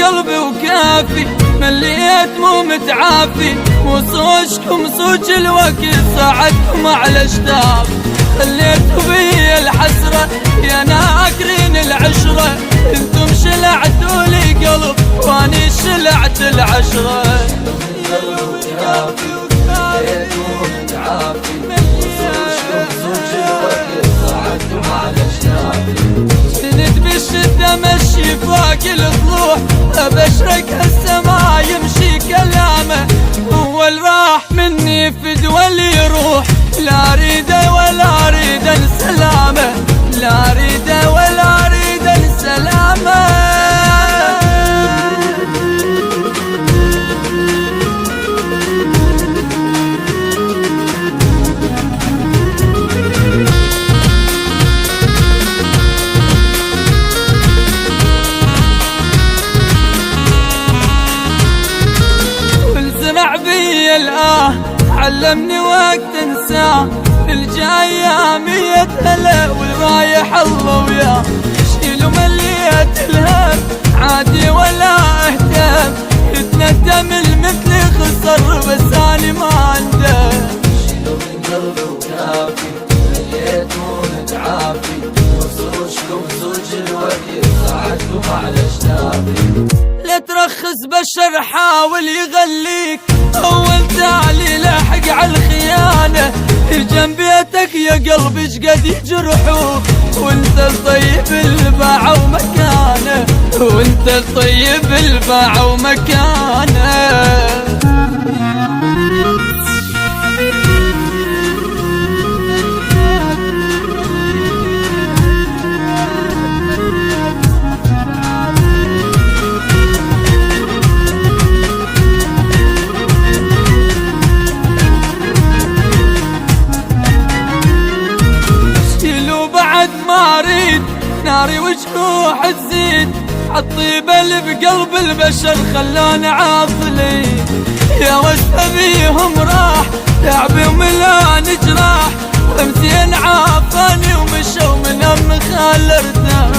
قلبي وكافي مليت مو متعافي، وصوشكم صوج الوقت صعدكم على اشتاف، خليتوا بي الحسرة يا ناكرين العشرة، انتم شلعتوا لي قلب واني شلعت العشرة. قلبي وكافي مليت مو متعافي، وصوشكم صوج الوقت صعدكم على اشتاف، سند بالشدة مشي فوق الطلوع، ابشرك هالسما يمشي كلامه، هو اللي راح مني فدوى اللي يروح، لا اريده ولا اريد سلامه، لا اريده ولا اريد سلامه. الآه علمني وقت انساه، الجاية 100 هلا والرايح الله وياه، شيلوا مليت الهم عادي ولا اهتم، يتندم المثل خسر بس اني ما عنده، شيلوا من قلبي وكافي مليت مو متعافي، وصوشكم زوج الوقت صعدكم على اشتافي، لا ترخص بشر حاول يغليك، اول تعلي لاحق على الخيانة، جنب بيتك يا قلبي شقد يجرحوك، وانت الطيب الباع ومكانه، وانت الطيب الباع ومكانه. ما اريد ناري وجروح تزيد، عالطيبة اللي بقلب البشر خلاني عاطلي، يا وجه بيهم راح تعبي وملان جراح، وامتين عافاني ومشوا من ام خال ارتاح.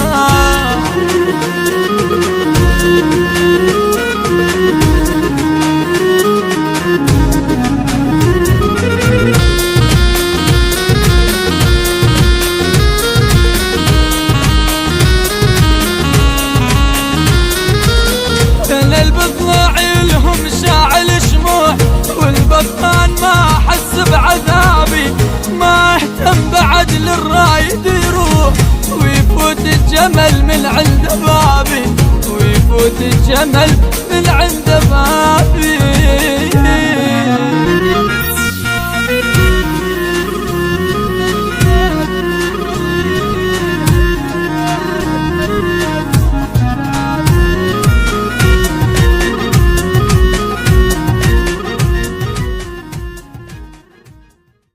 والبطان ما احس بعذابي، ما اهتم بعد للرايد يروح، ويفوت الجمل من عند بابي، ويفوت الجمل من عند بابي.